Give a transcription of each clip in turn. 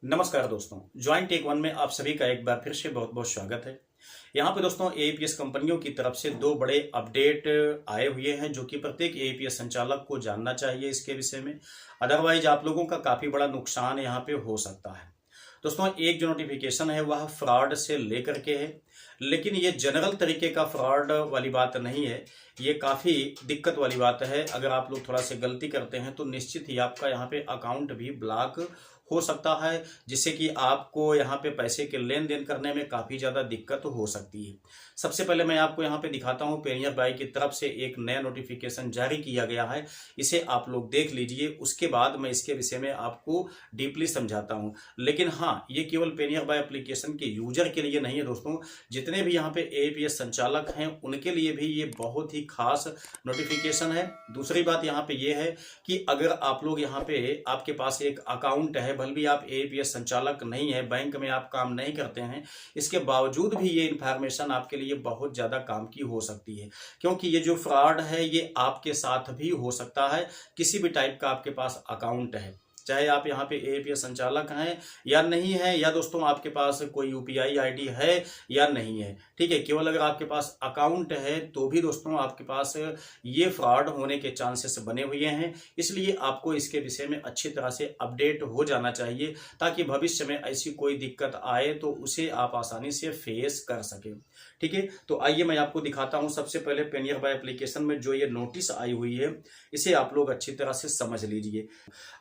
नमस्कार दोस्तों, joint take one में आप सभी का एक बार फिर से बहुत बहुत स्वागत है। यहाँ पे दोस्तों एपीएस कंपनियों की तरफ से दो बड़े अपडेट आए हुए हैं जो कि प्रत्येक एपीएस संचालक को जानना चाहिए इसके विषय में। अदरवाइज आप लोगों का काफ़ी बड़ा नुकसान यहाँ पे हो सकता है। दोस्तों एक जो नोटिफिकेशन है वह फ्रॉड से लेकर के है, लेकिन ये जनरल तरीके का फ्रॉड वाली बात नहीं है। ये काफ़ी दिक्कत वाली बात है। अगर आप लोग थोड़ा सा गलती करते हैं तो निश्चित ही आपका यहाँ पे अकाउंट भी ब्लॉक हो सकता है, जिससे कि आपको यहाँ पे पैसे के लेन देन करने में काफ़ी ज़्यादा दिक्कत हो सकती है। सबसे पहले मैं आपको यहाँ पे दिखाता हूँ, पेनियर बाई की तरफ से एक नया नोटिफिकेशन जारी किया गया है। इसे आप लोग देख लीजिए, उसके बाद मैं इसके विषय में आपको डीपली समझाता हूँ। लेकिन हाँ, ये केवल पेनियर बाई एप्लीकेशन के यूजर के लिए नहीं है दोस्तों, जितने भी यहाँ पे एपीएस संचालक हैं उनके लिए भी ये बहुत ही खास नोटिफिकेशन है। दूसरी बात यहाँ पे ये है कि अगर आप लोग यहाँ पे आपके पास एक अकाउंट है, भले भी आप एपीएस संचालक नहीं है, बैंक में आप काम नहीं करते हैं, इसके बावजूद भी ये इन्फॉर्मेशन आपके लिए बहुत ज़्यादा काम की हो सकती है। क्योंकि ये जो फ्रॉड है ये आपके साथ भी हो सकता है। किसी भी टाइप का आपके पास अकाउंट है, चाहे आप यहाँ पे एपीएस संचालक हैं या नहीं है, या दोस्तों आपके पास कोई यूपीआई आईडी है या नहीं है, ठीक है, केवल अगर आपके पास अकाउंट है तो भी दोस्तों आपके पास ये फ्रॉड होने के चांसेस बने हुए हैं। इसलिए आपको इसके विषय में अच्छी तरह से अपडेट हो जाना चाहिए, ताकि भविष्य में ऐसी कोई दिक्कत आए तो उसे आप आसानी से फेस कर सकें। ठीक है, तो आइए मैं आपको दिखाता हूं। सबसे पहले पेनियर बाई एप्लीकेशन में जो ये नोटिस आई हुई है, इसे आप लोग अच्छी तरह से समझ लीजिए।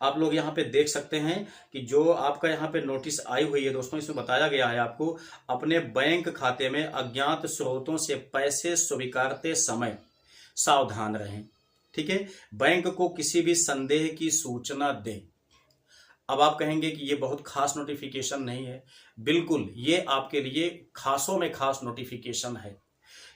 आप लोग यहाँ पे देख सकते हैं कि जो आपका यहाँ पे नोटिस आई हुई है दोस्तों, इसमें बताया गया है आपको अपने बैंक खाते में अज्ञात स्रोतों से पैसे स्वीकारते समय सावधान रहें। ठीक है, बैंक को किसी भी संदेह की सूचना दें। अब आप कहेंगे कि ये बहुत खास नोटिफिकेशन नहीं है। बिल्कुल, ये आपके लिए खासों में खास नोटिफिकेशन है।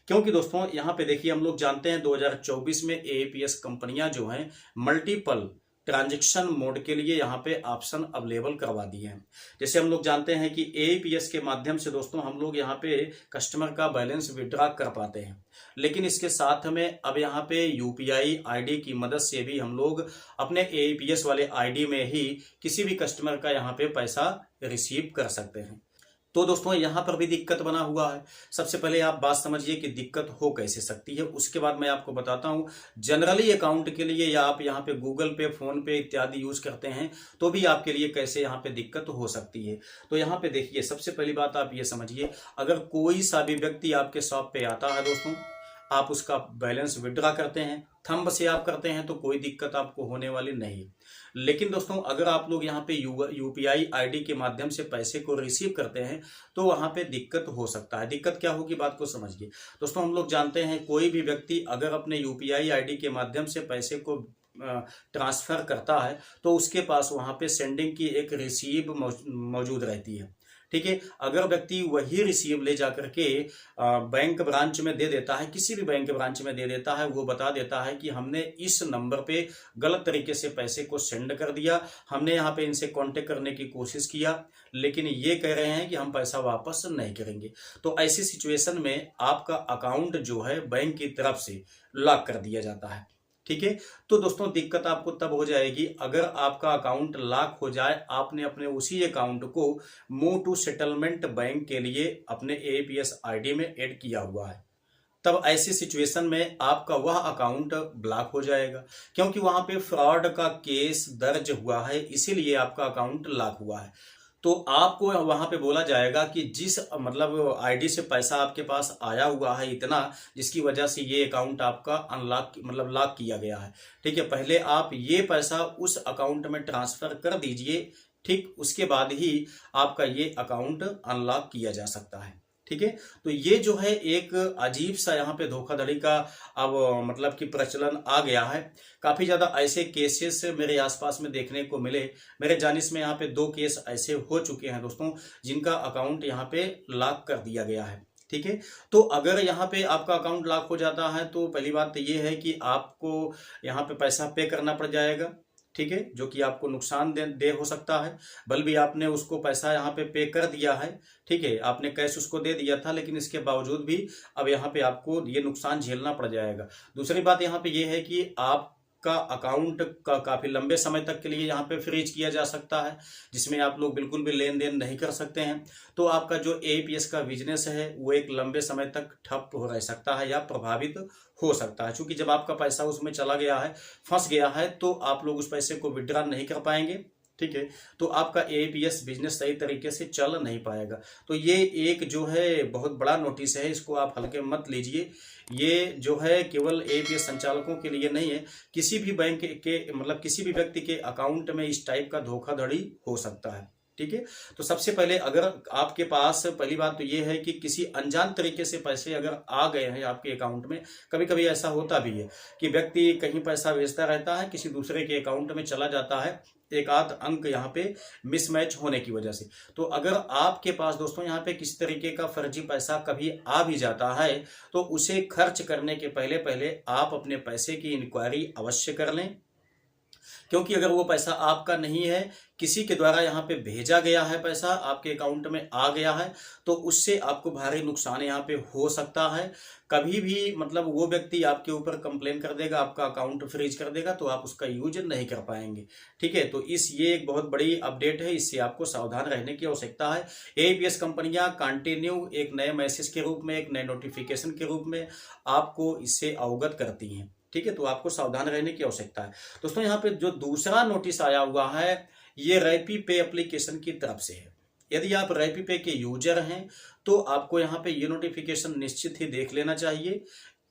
क्योंकि दोस्तों यहाँ पे देखिए, हम लोग जानते हैं 2024 में एपीएस कंपनियां जो हैं मल्टीपल ट्रांजैक्शन मोड के लिए यहाँ पे ऑप्शन अवेलेबल करवा दिए हैं। जैसे हम लोग जानते हैं कि एपीएस के माध्यम से दोस्तों हम लोग यहाँ पे कस्टमर का बैलेंस विड्रॉ कर पाते हैं, लेकिन इसके साथ में अब यहाँ पे यूपीआई आईडी की मदद से भी हम लोग अपने एपीएस वाले आईडी में ही किसी भी कस्टमर का यहाँ पे पैसा रिसीव कर सकते हैं। तो दोस्तों यहाँ पर भी दिक्कत बना हुआ है। सबसे पहले आप बात समझिए कि दिक्कत हो कैसे सकती है, उसके बाद मैं आपको बताता हूँ। जनरली अकाउंट के लिए या आप यहाँ पे गूगल पे, फोन पे इत्यादि यूज करते हैं तो भी आपके लिए कैसे यहाँ पे दिक्कत हो सकती है। तो यहाँ पे देखिए, सबसे पहली बात आप ये समझिए, अगर कोई सा भी व्यक्ति आपके शॉप पे आता है दोस्तों, आप उसका बैलेंस विड्रॉ करते हैं, थंब से आप करते हैं, तो कोई दिक्कत आपको होने वाली नहीं। लेकिन दोस्तों अगर आप लोग यहाँ पे यूपीआई आईडी के माध्यम से पैसे को रिसीव करते हैं तो वहाँ पे दिक्कत हो सकता है। दिक्कत क्या होगी, बात को समझिए। दोस्तों हम लोग जानते हैं कोई भी व्यक्ति अगर अपने यूपीआई आईडी के माध्यम से पैसे को ट्रांसफर करता है तो उसके पास वहाँ पे सेंडिंग की एक रिसीव मौजूद रहती है। ठीक है, अगर व्यक्ति वही रिसीव ले जाकर के बैंक ब्रांच में दे देता है, किसी भी बैंक ब्रांच में दे देता है, वो बता देता है कि हमने इस नंबर पे गलत तरीके से पैसे को सेंड कर दिया, हमने यहाँ पे इनसे कांटेक्ट करने की कोशिश किया, लेकिन ये कह रहे हैं कि हम पैसा वापस नहीं करेंगे, तो ऐसी सिचुएशन में आपका अकाउंट जो है बैंक की तरफ से लॉक कर दिया जाता है। ठीक है, तो दोस्तों दिक्कत आपको तब हो जाएगी अगर आपका अकाउंट लॉक हो जाए, आपने अपने उसी अकाउंट को मूव टू सेटलमेंट बैंक के लिए अपने एपीएस आईडी में ऐड किया हुआ है। तब ऐसी सिचुएशन में आपका वह अकाउंट ब्लॉक हो जाएगा, क्योंकि वहां पे फ्रॉड का केस दर्ज हुआ है, इसीलिए आपका अकाउंट लॉक हुआ है। तो आपको वहां पे बोला जाएगा कि जिस मतलब आईडी से पैसा आपके पास आया हुआ है इतना, जिसकी वजह से ये अकाउंट आपका अनलॉक मतलब लॉक किया गया है। ठीक है, पहले आप ये पैसा उस अकाउंट में ट्रांसफर कर दीजिए, ठीक, उसके बाद ही आपका ये अकाउंट अनलॉक किया जा सकता है। ठीक है, तो ये जो है एक अजीब सा यहाँ पे धोखाधड़ी का अब मतलब कि प्रचलन आ गया है। काफी ज्यादा ऐसे केसेस मेरे आसपास में देखने को मिले। मेरे जानिश में यहाँ पे 2 केस ऐसे हो चुके हैं दोस्तों, जिनका अकाउंट यहाँ पे लॉक कर दिया गया है। ठीक है, तो अगर यहाँ पे आपका अकाउंट लॉक हो जाता है तो पहली बात तो ये है कि आपको यहाँ पे पैसा पे करना पड़ जाएगा। ठीक है, जो कि आपको नुकसान दे हो सकता है। बल भी आपने उसको पैसा यहाँ पे कर दिया है, ठीक है, आपने कैश उसको दे दिया था, लेकिन इसके बावजूद भी अब यहाँ पे आपको ये नुकसान झेलना पड़ जाएगा। दूसरी बात यहाँ पे ये है कि आप का अकाउंट का काफ़ी लंबे समय तक के लिए यहाँ पे फ्रीज किया जा सकता है, जिसमें आप लोग बिल्कुल भी लेन देन नहीं कर सकते हैं। तो आपका जो एईपीएस का बिजनेस है वो एक लंबे समय तक ठप हो रह सकता है या प्रभावित हो सकता है, क्योंकि जब आपका पैसा उसमें चला गया है, फंस गया है, तो आप लोग उस पैसे को विड्रॉ नहीं कर पाएंगे। ठीक है, तो आपका एईपीएस बिजनेस सही तरीके से चल नहीं पाएगा। तो ये एक जो है बहुत बड़ा नोटिस है, इसको आप हल्के मत लीजिए। ये जो है केवल एईपीएस संचालकों के लिए नहीं है, किसी भी बैंक के मतलब किसी भी व्यक्ति के अकाउंट में इस टाइप का धोखाधड़ी हो सकता है। ठीक है, तो सबसे पहले अगर आपके पास, पहली बात तो ये है कि किसी अनजान तरीके से पैसे अगर आ गए हैं आपके अकाउंट में, कभी कभी ऐसा होता भी है कि व्यक्ति कहीं पैसा भेजता रहता है, किसी दूसरे के अकाउंट में चला जाता है, एक आध अंक यहाँ पे मिसमैच होने की वजह से। तो अगर आपके पास दोस्तों यहाँ पे किसी तरीके का फर्जी पैसा कभी आ भी जाता है, तो उसे खर्च करने के पहले पहले आप अपने पैसे की इंक्वायरी अवश्य कर लें, क्योंकि अगर वो पैसा आपका नहीं है, किसी के द्वारा यहाँ पे भेजा गया है, पैसा आपके अकाउंट में आ गया है, तो उससे आपको भारी नुकसान यहाँ पे हो सकता है। कभी भी मतलब वो व्यक्ति आपके ऊपर कंप्लेन कर देगा, आपका अकाउंट फ्रीज कर देगा, तो आप उसका यूज नहीं कर पाएंगे। ठीक है, तो ये एक बहुत बड़ी अपडेट है, इससे आपको सावधान रहने की आवश्यकता है। एईपीएस कंपनियां कंटिन्यू एक नए मैसेज के रूप में, एक नए नोटिफिकेशन के रूप में आपको इससे अवगत करती हैं। ठीक है, तो आपको सावधान रहने की आवश्यकता है। दोस्तों यहाँ पे जो दूसरा नोटिस आया हुआ है, ये रैपी पे एप्लीकेशन की तरफ से है। यदि आप रैपी पे के यूजर हैं तो आपको यहाँ पे ये नोटिफिकेशन निश्चित ही देख लेना चाहिए,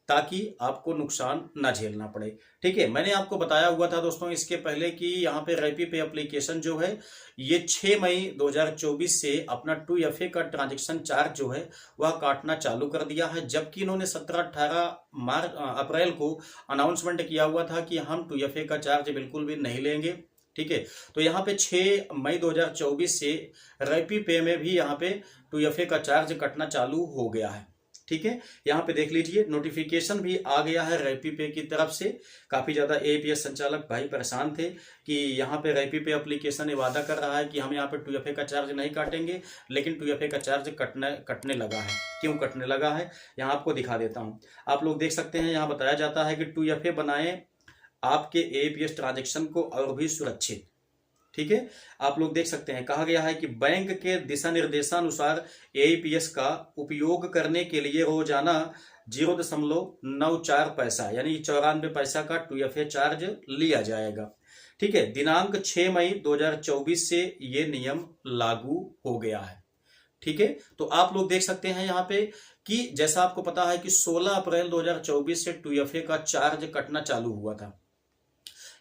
ताकि आपको नुकसान ना झेलना पड़े। ठीक है, मैंने आपको बताया हुआ था दोस्तों इसके पहले कि यहाँ पे रैपी पे एप्लीकेशन जो है ये 6 मई 2024 से अपना 2FA का ट्रांजैक्शन चार्ज जो है वह काटना चालू कर दिया है, जबकि इन्होंने 17-18 अप्रैल को अनाउंसमेंट किया हुआ था कि हम 2FA का चार्ज बिल्कुल भी नहीं लेंगे। ठीक है, तो यहाँ पे 6 मई 2024 से रैपी पे में भी यहाँ पे 2FA का चार्ज कटना चालू हो गया है। ठीक है, यहाँ पे देख लीजिए नोटिफिकेशन भी आ गया है रैपी पे की तरफ से। काफी ज्यादा एईपीएस संचालक भाई परेशान थे कि यहाँ पे रैपी पे एप्लीकेशन ये वादा कर रहा है कि हम यहाँ पे 2FA का चार्ज नहीं काटेंगे, लेकिन 2FA का चार्ज कटने लगा है। क्यों कटने लगा है, यहाँ आपको दिखा देता हूँ। आप लोग देख सकते हैं, यहाँ बताया जाता है कि 2FA बनाए आपके एईपीएस ट्रांजेक्शन को और भी सुरक्षित। ठीक है, आप लोग देख सकते हैं, कहा गया है कि बैंक के दिशा निर्देशानुसार एईपीएस का उपयोग करने के लिए रोजाना 0.94 पैसा यानी 94 पैसा का 2FA चार्ज लिया जाएगा। ठीक है, दिनांक 6 मई 2024 से ये नियम लागू हो गया है। ठीक है, तो आप लोग देख सकते हैं यहाँ पे कि जैसा आपको पता है कि 16 अप्रैल 2024 से 2FA का चार्ज कटना चालू हुआ था।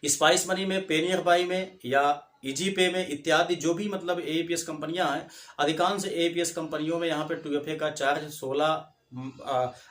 स्पाइस मनी में, पेनियरबाई में या इजी पे में इत्यादि जो भी मतलब एईपीएस कंपनियां हैं, अधिकांश एईपीएस कंपनियों में यहाँ पे 2FA का चार्ज 16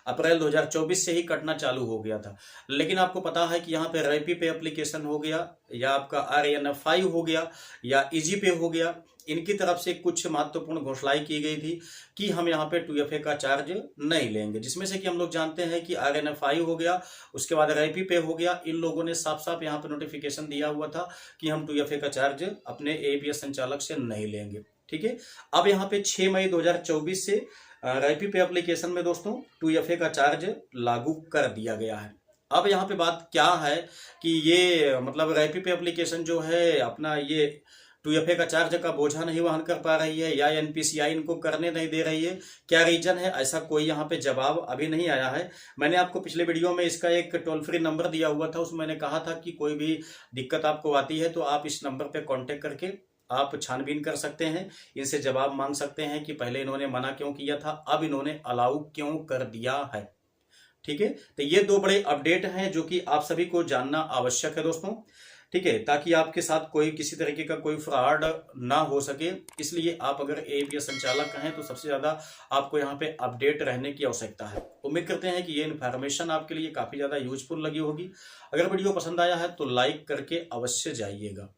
अप्रैल 2024 से ही कटना चालू हो गया था। लेकिन आपको पता है कि यहाँ पे रैपी पे एप्लीकेशन हो गया या आपका RNFI हो गया या इजी पे हो गया, इनकी तरफ से कुछ महत्वपूर्ण घोषणाएं की गई थी कि हम यहाँ पे 2FA का चार्ज नहीं लेंगे, जिसमें से कि हम लोग जानते हैं कि RNFI हो गया, उसके बाद रैपी पे हो गया। इन लोगों ने साफ साफ यहाँ पे नोटिफिकेशन दिया हुआ था कि हम 2FA का चार्ज अपने एईपीएस संचालक से नहीं लेंगे। ठीक है, अब यहाँ पे 6 मई 2024 से रैपी पे एप्लीकेशन में दोस्तों 2FA का चार्ज लागू कर दिया गया है। अब यहाँ पे बात क्या है कि ये मतलब रैपी पे एप्लीकेशन जो है अपना ये 2FA का चार्ज का बोझा नहीं वहन कर पा रही है या NPCI इनको करने नहीं दे रही है। क्या रीजन है, ऐसा कोई यहाँ पे जवाब अभी नहीं आया है। मैंने आपको पिछले वीडियो में इसका एक टोल फ्री नंबर दिया हुआ था, उसमें मैंने कहा था कि कोई भी दिक्कत आपको आती है तो आप इस नंबर पे कांटेक्ट करके आप छानबीन कर सकते हैं, इनसे जवाब मांग सकते हैं कि पहले इन्होंने मना क्यों किया था, अब इन्होंने अलाउ क्यों कर दिया है। ठीक है, तो ये दो बड़े अपडेट हैं जो कि आप सभी को जानना आवश्यक है दोस्तों। ठीक है, ताकि आपके साथ कोई किसी तरीके का कोई फ्रॉड ना हो सके, इसलिए आप अगर एईपीएस संचालक हैं तो सबसे ज्यादा आपको यहाँ पे अपडेट रहने की आवश्यकता है। उम्मीद करते हैं कि ये इन्फॉर्मेशन आपके लिए काफी ज्यादा यूजफुल लगी होगी। अगर वीडियो पसंद आया है तो लाइक करके अवश्य जाइएगा।